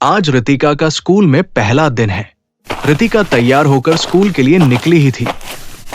आज रितिका का स्कूल में पहला दिन है। रितिका तैयार होकर स्कूल के लिए निकली ही थी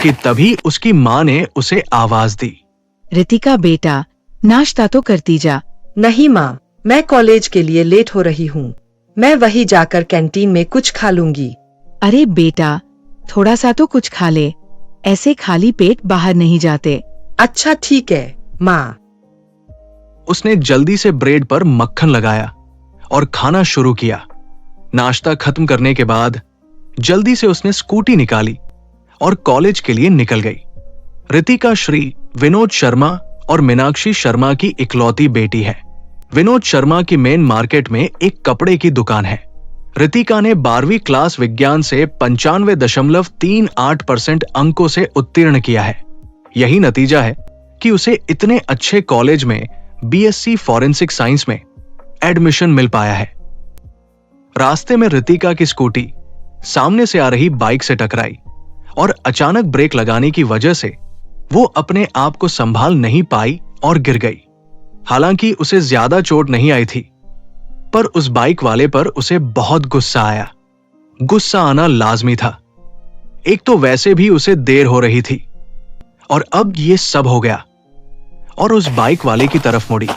कि तभी उसकी माँ ने उसे आवाज दी। रितिका बेटा, नाश्ता तो करती जा। नहीं माँ, मैं कॉलेज के लिए लेट हो रही हूँ। मैं वहीं जाकर कैंटीन में कुछ खा लूंगी। अरे बेटा, थोड़ा सा तो कुछ खा ले, ऐसे खाली पेट बाहर नहीं जाते। अच्छा ठीक है माँ। उसने जल्दी से ब्रेड पर मक्खन लगाया और खाना शुरू किया। नाश्ता खत्म करने के बाद जल्दी से उसने स्कूटी निकाली और कॉलेज के लिए निकल गई। रितिका श्री विनोद शर्मा और मीनाक्षी शर्मा की इकलौती बेटी है। विनोद शर्मा की मेन मार्केट में एक कपड़े की दुकान है। रितिका ने 12वीं क्लास विज्ञान से 95.38% अंकों से उत्तीर्ण किया है। यही नतीजा है कि उसे इतने अच्छे कॉलेज में बीएससी फॉरेंसिक साइंस में एडमिशन मिल पाया है। रास्ते में रितिका की स्कूटी सामने से आ रही बाइक से टकराई और अचानक ब्रेक लगाने की वजह से वो अपने आप को संभाल नहीं पाई और गिर गई। हालांकि उसे ज्यादा चोट नहीं आई थी, पर उस बाइक वाले पर उसे बहुत गुस्सा आया। गुस्सा आना लाजमी था। एक तो वैसे भी उसे देर हो रही थी और अब ये सब हो गया। और उस बाइक वाले की तरफ मुड़ी।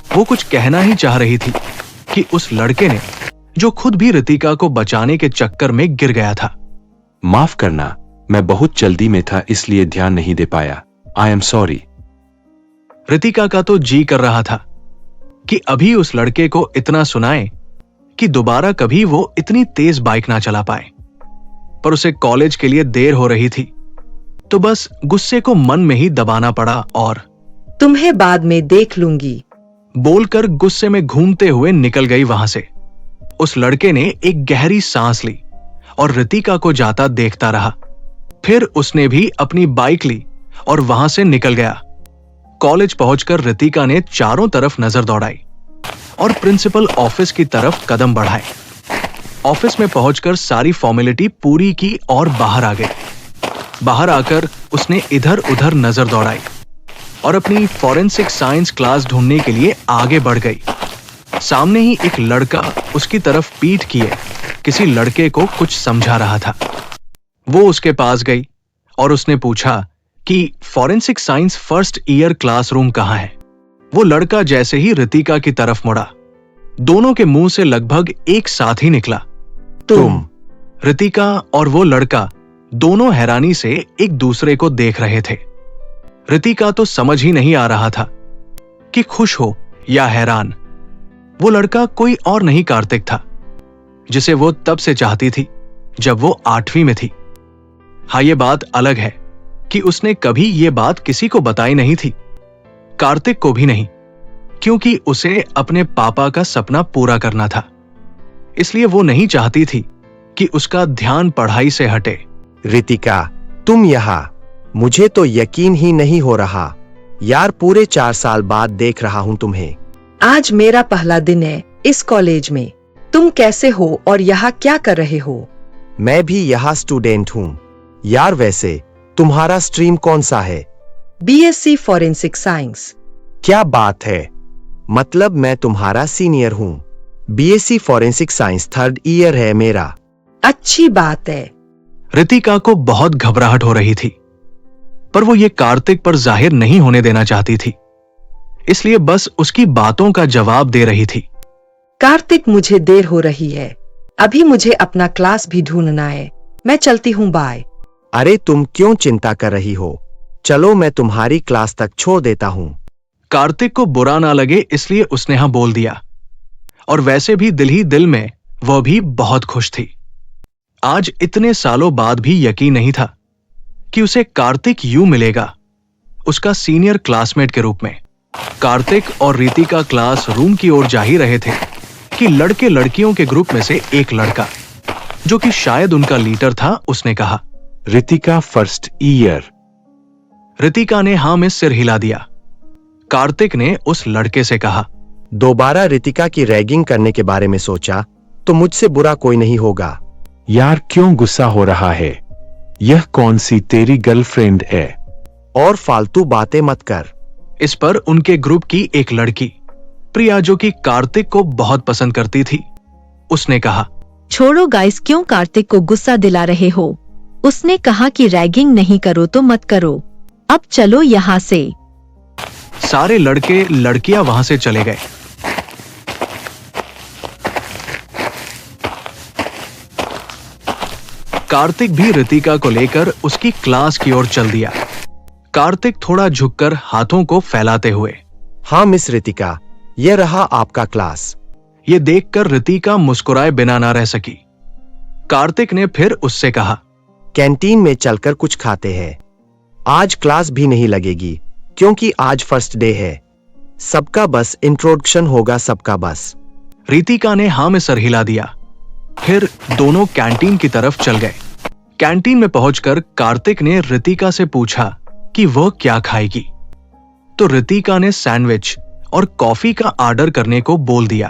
वो कुछ कहना ही चाह रही थी कि उस लड़के ने, जो खुद भी रितिका को बचाने के चक्कर में गिर गया था। माफ करना, मैं बहुत जल्दी में था इसलिए ध्यान नहीं दे पाया। I am sorry. रितिका का तो जी कर रहा था कि अभी उस लड़के को इतना सुनाए कि दोबारा कभी वो इतनी तेज बाइक ना चला पाए, पर उसे कॉलेज के लिए देर हो रही थी, तो बस गुस्से को मन में ही दबाना पड़ा और तुम्हें बाद में देख लूंगी बोलकर गुस्से में घूमते हुए निकल गई वहां से। उस लड़के ने एक गहरी सांस ली और रितिका को जाता देखता रहा। फिर उसने भी अपनी बाइक ली और वहां से निकल गया। कॉलेज पहुंचकर रितिका ने चारों तरफ नजर दौड़ाई और प्रिंसिपल ऑफिस की तरफ कदम बढ़ाए। ऑफिस में पहुंचकर सारी फॉर्मेलिटी पूरी की और बाहर आ गई। बाहर आकर उसने इधर उधर नजर दौड़ाई और अपनी फॉरेंसिक साइंस क्लास ढूंढने के लिए आगे बढ़ गई। सामने ही एक लड़का उसकी तरफ पीठ किए किसी लड़के को कुछ समझा रहा था। वो उसके पास गई और उसने पूछा कि forensic science first year classroom कहाँ है। वो लड़का जैसे ही रितिका की तरफ मुड़ा, दोनों के मुंह से लगभग एक साथ ही निकला, तुम। रितिका और वो लड़का दोनों हैरानी से एक दूसरे को देख रहे थे। रितिका तो समझ ही नहीं आ रहा था कि खुश हो या हैरान। वो लड़का कोई और नहीं कार्तिक था, जिसे वो तब से चाहती थी जब वो 8वीं में थी। हाँ, ये बात अलग है कि उसने कभी ये बात किसी को बताई नहीं थी, कार्तिक को भी नहीं, क्योंकि उसे अपने पापा का सपना पूरा करना था। इसलिए वो नहीं चाहती थी कि उसका ध्यान पढ़ाई से हटे। रितिका, तुम यहाँ? मुझे तो यकीन ही नहीं हो रहा यार, पूरे 4 साल बाद देख रहा हूँ तुम्हें। आज मेरा पहला दिन है इस कॉलेज में। तुम कैसे हो और यहाँ क्या कर रहे हो? मैं भी यहाँ स्टूडेंट हूँ यार। वैसे तुम्हारा स्ट्रीम कौन सा है? BSc forensic science. क्या बात है, मतलब मैं तुम्हारा सीनियर हूँ। BSc forensic science 3rd year है मेरा। अच्छी बात है। रितिका को बहुत घबराहट हो रही थी, पर वो ये कार्तिक पर जाहिर नहीं होने देना चाहती थी, इसलिए बस उसकी बातों का जवाब दे रही थी। कार्तिक, मुझे देर हो रही है, अभी मुझे अपना क्लास भी ढूंढना है। मैं चलती हूँ, बाय। अरे तुम क्यों चिंता कर रही हो? चलो मैं तुम्हारी क्लास तक छोड़ देता हूँ। कार्तिक को बुरा ना लगे इसलिए उसने हाँ बोल दिया, और वैसे भी दिल ही दिल में वह भी बहुत खुश थी। आज इतने सालों बाद भी यकीन नहीं था कि उसे कार्तिक यूं मिलेगा, उसका सीनियर क्लासमेट के रूप में। कार्तिक और रितिका क्लास रूम की ओर जा ही रहे थे कि लड़के लड़कियों के ग्रुप में से एक लड़का, जो कि शायद उनका लीडर था, उसने कहा, रितिका फर्स्ट ईयर। रितिका ने हाँ में सिर हिला दिया। कार्तिक ने उस लड़के से कहा, दोबारा रितिका की रैगिंग करने के बारे में सोचा तो मुझसे बुरा कोई नहीं होगा। यार क्यों गुस्सा हो रहा है? यह कौन सी तेरी गर्लफ्रेंड है? और फालतू बातें मत कर। इस पर उनके ग्रुप की एक लड़की प्रिया, जो कि कार्तिक को बहुत पसंद करती थी, उसने कहा, छोड़ो गाइस, क्यों कार्तिक को गुस्सा दिला रहे हो? उसने कहा कि रैगिंग नहीं करो तो मत करो। अब चलो यहाँ से। सारे लड़के लड़कियां वहां से चले गए। कार्तिक भी रितिका को लेकर उसकी क्लास की ओर चल दिया। कार्तिक थोड़ा झुककर हाथों को फैलाते हुए, हाँ मिस रितिका, ये रहा आपका क्लास। ये देखकर रितिका मुस्कुराए बिना ना रह सकी। कार्तिक ने फिर उससे कहा, कैंटीन में चलकर कुछ खाते हैं। आज क्लास भी नहीं लगेगी क्योंकि आज फर्स्ट डे है। सबका बस इंट्रोडक्शन होगा, सबका बस। रितिका ने हाँ में सर हिला दिया। फिर दोनों कैंटीन की तरफ चल गए। कैंटीन में पहुंचकर कार्तिक ने रितिका से पूछा कि वह क्या खाएगी, तो रितिका ने सैंडविच और कॉफी का ऑर्डर करने को बोल दिया।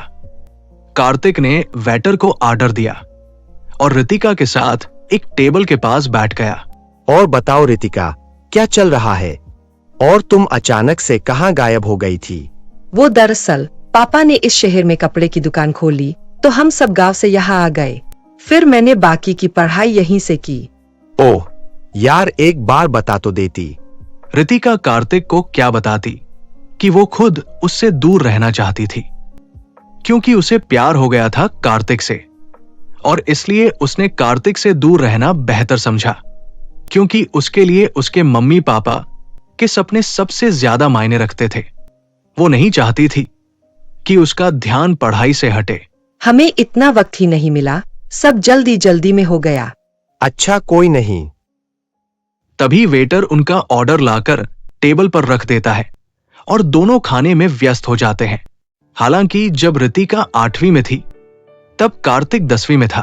कार्तिक ने वेटर को ऑर्डर दिया और रितिका के साथ एक टेबल के पास बैठ गया। और बताओ रितिका, क्या चल रहा है? और तुम अचानक से कहाँ गायब हो गई थी? वो दरअसल पापा ने इस शहर में कपड़े की दुकान खोली तो हम सब गांव से यहाँ आ गए। फिर मैंने बाकी की पढ़ाई यहीं से की। ओह यार, एक बार बता तो देती। रितिका कार्तिक को क्या बताती कि वो खुद उससे दूर रहना चाहती थी, क्योंकि उसे प्यार हो गया था कार्तिक से, और इसलिए उसने कार्तिक से दूर रहना बेहतर समझा, क्योंकि उसके लिए उसके मम्मी पापा के सपने सबसे ज्यादा मायने रखते थे। वो नहीं चाहती थी कि उसका ध्यान पढ़ाई से हटे। हमें इतना वक्त ही नहीं मिला, सब जल्दी जल्दी में हो गया। अच्छा कोई नहीं। तभी वेटर उनका ऑर्डर लाकर टेबल पर रख देता है और दोनों खाने में व्यस्त हो जाते हैं। हालांकि जब रितिका 8वीं में थी तब कार्तिक 10वीं में था,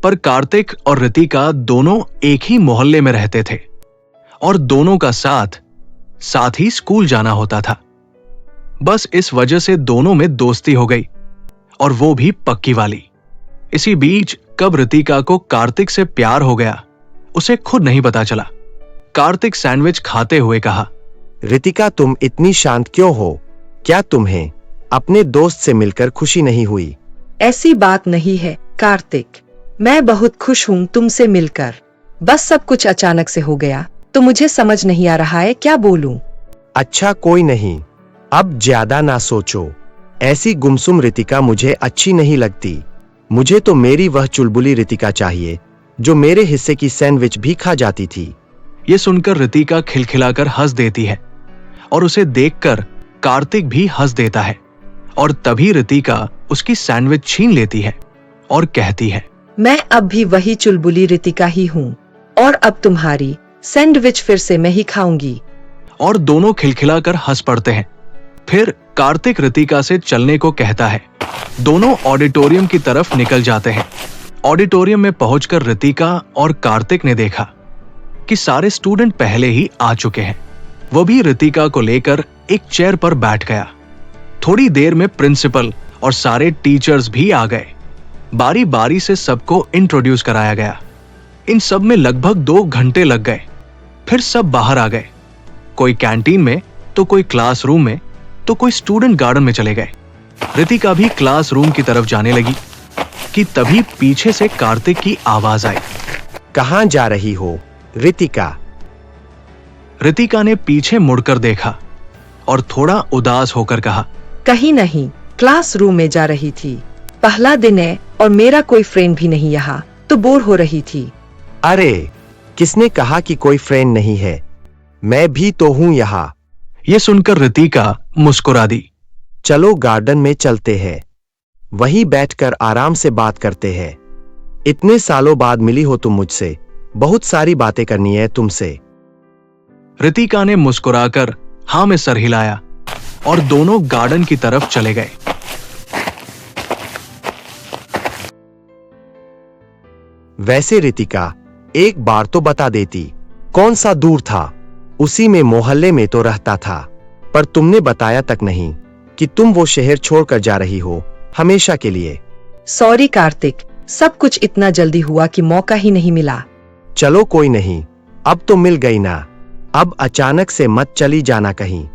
पर कार्तिक और रितिका दोनों एक ही मोहल्ले में रहते थे और दोनों का साथ ही स्कूल जाना होता था। बस इस वजह से दोनों में दोस्ती हो गई, और वो भी पक्की वाली। इसी बीच कब रितिका को कार्तिक से प्यार हो गया उसे खुद नहीं पता चला। कार्तिक सैंडविच खाते हुए कहा, रितिका तुम इतनी शांत क्यों हो? क्या तुम्हें अपने दोस्त से मिलकर खुशी नहीं हुई? ऐसी बात नहीं है कार्तिक, मैं बहुत खुश हूँ तुमसे मिलकर। बस सब कुछ अचानक से हो गया तो मुझे समझ नहीं आ रहा है क्या बोलूं। अच्छा कोई नहीं, अब ज्यादा ना सोचो। ऐसी गुमसुम रितिका मुझे अच्छी नहीं लगती। मुझे तो मेरी वह चुलबुली रितिका चाहिए जो मेरे हिस्से की सैंडविच भी खा जाती थी। यह सुनकर रितिका खिलखिलाकर हंस देती है और उसे देखकर कार्तिक भी हंस देता है, और तभी रितिका उसकी सैंडविच छीन लेती है और कहती है, मैं अब भी वही चुलबुली रितिका ही हूँ और अब तुम्हारी सैंडविच फिर से मैं ही खाऊंगी। और दोनों खिलखिलाकर हंस पड़ते हैं। फिर कार्तिक रितिका से चलने को कहता है। दोनों ऑडिटोरियम की तरफ निकल जाते हैं। ऑडिटोरियम में पहुंचकर रितिका और कार्तिक ने देखा कि सारे स्टूडेंट पहले ही आ चुके हैं। वो भी रितिका को लेकर एक चेयर पर बैठ गया। थोड़ी देर में प्रिंसिपल और सारे टीचर्स भी आ गए। बारी बारी से सबको इंट्रोड्यूस कराया गया। इन सब में लगभग 2 घंटे लग गए। फिर सब बाहर आ गए, कोई कैंटीन में तो कोई क्लासरूम में तो कोई स्टूडेंट गार्डन में चले गए। रितिका भी क्लासरूम की तरफ जाने लगी कि तभी पीछे से कार्तिक की आवाज आई, कहाँ जा रही हो रितिका? रितिका ने पीछे मुड़कर देखा और थोड़ा उदास होकर कहा, कहीं नहीं, क्लासरूम में जा रही थी। पहला दिन है और मेरा कोई फ्रेंड भी नहीं यहाँ, तो बोर हो रही थी। अरे किसने कहा कि कोई फ्रेंड नहीं है? मैं भी तो हूँ यहाँ। यह सुनकर रितिका मुस्कुरा दी। चलो गार्डन में चलते हैं, वहीं बैठकर आराम से बात करते हैं। इतने सालों बाद मिली हो तुम मुझसे, बहुत सारी बातें करनी है तुमसे। रितिका ने मुस्कुराकर हाँ में सर हिलाया और दोनों गार्डन की तरफ चले गए। वैसे रितिका, एक बार तो बता देती, कौन सा दूर था? उसी में मोहल्ले में तो रहता था, पर तुमने बताया तक नहीं कि तुम वो शहर छोड़कर जा रही हो हमेशा के लिए। सॉरी कार्तिक, सब कुछ इतना जल्दी हुआ कि मौका ही नहीं मिला। चलो कोई नहीं, अब तो मिल गई ना। अब अचानक से मत चली जाना कहीं।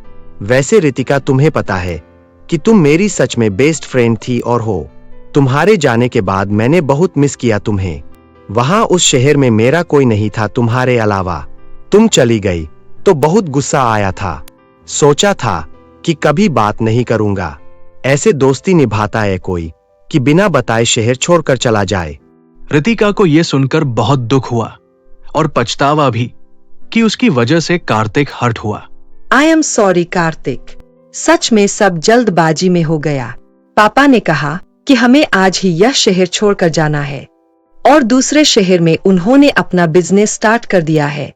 वैसे रितिका, तुम्हें पता है कि तुम मेरी सच में बेस्ट फ्रेंड थी और हो। तुम्हारे जाने के बाद मैंने बहुत मिस किया तुम्हें। वहां उस शहर में मेरा कोई नहीं था तुम्हारे अलावा। तुम चली गई तो बहुत गुस्सा आया था। सोचा था कि कभी बात नहीं करूंगा। ऐसे दोस्ती निभाता है कोई कि बिना बताए शहर छोड़कर चला जाए। रितिका को यह सुनकर बहुत दुख हुआ और पछतावा भी कि उसकी वजह से कार्तिक हर्ट हुआ। आई एम सॉरी कार्तिक, सच में सब जल्दबाजी में हो गया। पापा ने कहा कि हमें आज ही यह शहर छोड़कर जाना है और दूसरे शहर में उन्होंने अपना बिजनेस स्टार्ट कर दिया है।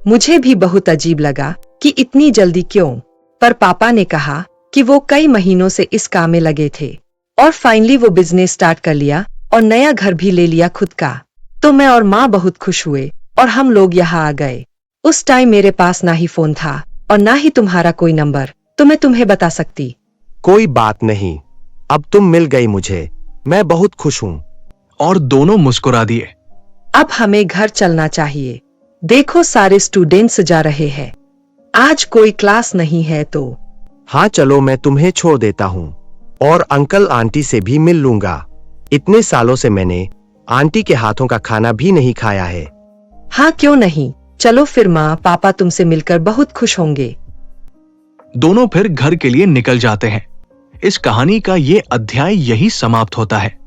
मुझे भी बहुत अजीब लगा कि इतनी जल्दी क्यों, पर पापा ने कहा कि वो कई महीनों से इस काम में लगे थे और फाइनली वो बिजनेस स्टार्ट कर लिया और नया घर भी ले लिया खुद का। तो मैं और माँ बहुत खुश हुए और हम लोग यहाँ आ गए। उस टाइम मेरे पास ना ही फोन था और ना ही तुम्हारा कोई नंबर, तो मैं तुम्हें बता सकती। कोई बात नहीं, अब तुम मिल गई मुझे, मैं बहुत खुश हूँ। और दोनों मुस्कुरा दिए। अब हमें घर चलना चाहिए। देखो सारे स्टूडेंट्स जा रहे हैं, आज कोई क्लास नहीं है तो। हाँ चलो, मैं तुम्हें छोड़ देता हूँ और अंकल आंटी से भी मिल लूंगा। इतने सालों से मैंने आंटी के हाथों का खाना भी नहीं खाया है। हाँ क्यों नहीं, चलो फिर, माँ पापा तुमसे मिलकर बहुत खुश होंगे। दोनों फिर घर के लिए निकल जाते हैं। इस कहानी का ये अध्याय यही समाप्त होता है।